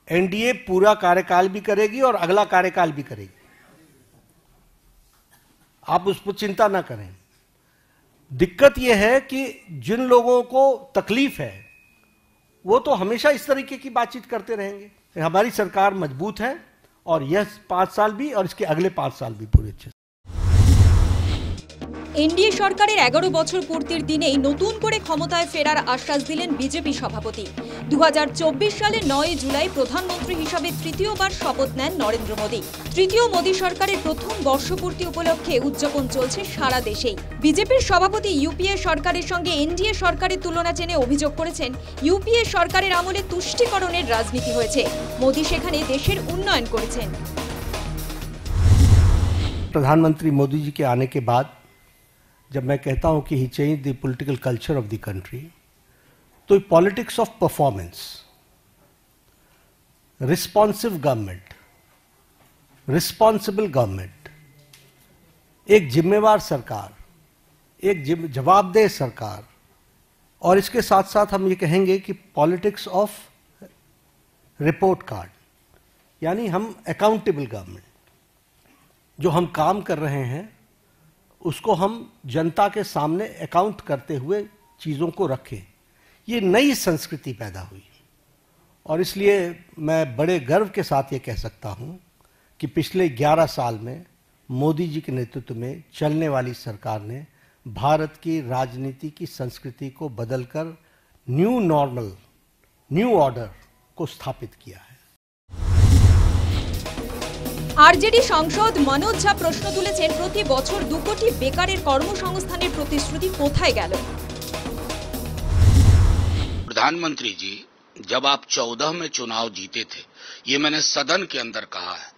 NDA पूरा कार्यकाल भी करेगी और अगला कार्यकाल भी करेगी, आप उस पर चिंता ना करें। दिक्कत यह है कि जिन लोगों को तकलीफ है वो तो हमेशा इस तरीके की बातचीत करते रहेंगे। हमारी सरकार मजबूत है और यह 5 साल भी और इसके अगले 5 साल भी पूरे अच्छे। एनडीए सरकारेर 11 বছর পূর্তির দিনেই নতুন করে ক্ষমতায় ফেরার আশ্বাস দিলেন বিজেপি সভাপতি। 2024 সালের 9 জুলাই প্রধানমন্ত্রী হিসাবে তৃতীয়বার শপথ নেন নরেন্দ্র মোদী। তৃতীয় মোদী সরকারের প্রথম বর্ষপূর্তি উপলক্ষে উদযাপন চলছে সারা দেশেই। বিজেপির সভাপতি ইউপিএ সরকারের সঙ্গে এনডিএ সরকারের তুলনা টেনে অভিযোগ করেছেন ইউপিএ সরকারের আমলে তুষ্টিকরণের রাজনীতি হয়েছে, মোদী সেখানে দেশের উন্নয়ন করেছেন। प्रधानमंत्री मोदी जी के आने के बाद जब मैं कहता हूं कि ही change the political culture of the country, तो politics of performance, responsive government, responsible government, एक जिम्मेवार सरकार, एक जवाबदेह सरकार, और इसके साथ साथ हम ये कहेंगे कि पॉलिटिक्स ऑफ रिपोर्ट कार्ड, यानी हम अकाउंटेबल गवर्नमेंट, जो हम काम कर रहे हैं उसको हम जनता के सामने अकाउंट करते हुए चीज़ों को रखें। ये नई संस्कृति पैदा हुई और इसलिए मैं बड़े गर्व के साथ ये कह सकता हूँ कि पिछले 11 साल में मोदी जी के नेतृत्व में चलने वाली सरकार ने भारत की राजनीति की संस्कृति को बदलकर न्यू नॉर्मल, न्यू ऑर्डर को स्थापित किया है। आरजेडी सांसद मनोज झा प्रश्न तुलेছেন प्रति বছর 2 কোটি বেকারের কর্মসংস্থানের প্রতিশ্রুতি কোথায় গেল। प्रधानमंत्री जी, जब आप 14 में चुनाव जीते थे, ये मैंने सदन के अंदर कहा है,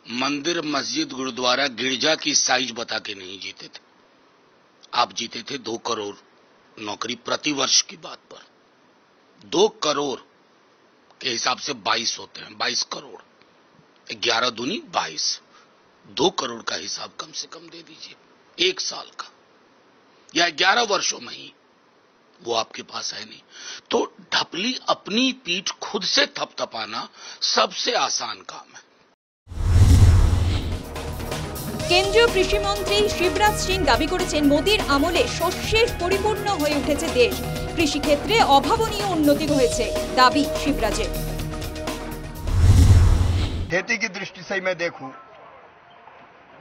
मंदिर, मस्जिद, गुरुद्वारा, गिरजा की साइज बता के नहीं जीते थे। आप जीते थे 2 करोड़ नौकरी प्रति वर्ष की बात पर। 2 करोड़ के हिसाब से 22 होते हैं, 22 करोड़, 11 दूनी 22, 2 करोड़ का हिसाब कम से कम दे दीजिए, 1 साल का या 11 वर्षों में ही, वो आपके पास है नहीं। तो ढपली अपनी पीठ खुद से थपथपाना सबसे आसान काम है। কেন্দ্রীয় কৃষিমন্ত্রী শিবরাজ সিং দাবি করেছেন মোদির আমলে শস্যের পরিপূর্ণ হয়ে উঠেছে দেশ, কৃষিক্ষেত্রে অভাবনীয় উন্নতি হয়েছে, দাবি শিবরাজের। खेती की दृष्टि से मैं देखूं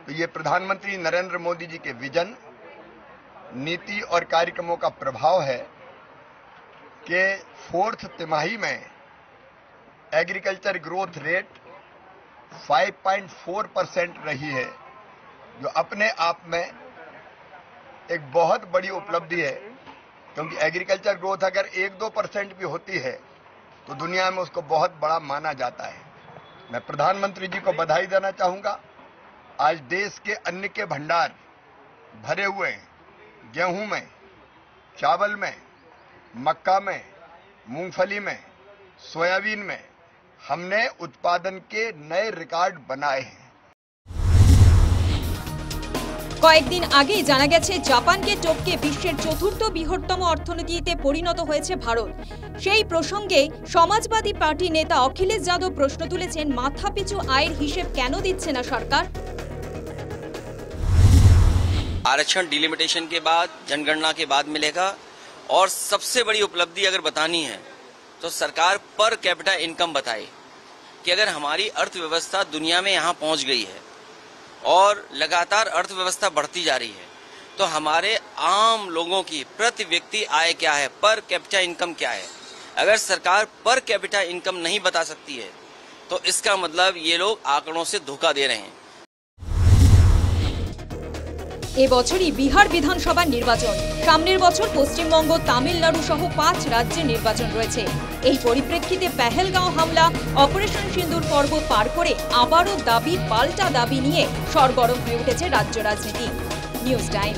तो ये प्रधानमंत्री नरेंद्र मोदी जी के विजन, नीति और कार्यक्रमों का प्रभाव है कि 4th तिमाही में एग्रीकल्चर ग्रोथ रेट 5.4% रही है, जो अपने आप में एक बहुत बड़ी उपलब्धि है, क्योंकि एग्रीकल्चर ग्रोथ अगर 1-2% भी होती है तो दुनिया में उसको बहुत बड़ा माना जाता है। मैं प्रधानमंत्री जी को बधाई देना चाहूंगा। आज देश के अन्न के भंडार भरे हुए हैं, गेहूं में, चावल में, मक्का में, मूंगफली में, सोयाबीन में हमने उत्पादन के नए रिकॉर्ड बनाए हैं। কয়েকদিন আগেই জানা গেছে জাপানকে টপকে বিশ্বের 4র্থ বৃহত্তম অর্থনীতিতে পরিণত হয়েছে ভারত। সেই প্রসঙ্গে সমাজবাদী পার্টি নেতা অখিলেশ যাদব প্রশ্ন তুলেছেন, মাথাপিছু আয়ের হিসেব কেন দিচ্ছে না সরকার। आरक्षण डिलिमिटेशन के बाद, जनगणना के बाद मिलेगा, और सबसे बड़ी उपलब्धि अगर बतानी है तो सरकार पर कैपिटा इनकम बताए कि अगर हमारी अर्थव्यवस्था दुनिया में यहाँ पहुँच गई है और लगातार अर्थव्यवस्था बढ़ती जा रही है, तो हमारे आम लोगों की प्रति व्यक्ति आय क्या है, पर कैपिटा इनकम क्या है। अगर सरकार पर कैपिटा इनकम नहीं बता सकती है तो इसका मतलब ये लोग आंकड़ों से धोखा दे रहे हैं। এবছরই বিহার বিধানসভার নির্বাচন, সামনের বছর পশ্চিমবঙ্গ, তামিলনাড়ু সহ 5 রাজ্যে নির্বাচন রয়েছে। এই পরিপ্রেক্ষিতে পেহেলগাঁও হামলা, অপারেশন সিন্দুর পর্ব পার করে আবারও দাবি পাল্টা দাবি নিয়ে সরগরম হয়ে উঠেছে রাজ্য রাজনীতি। News time.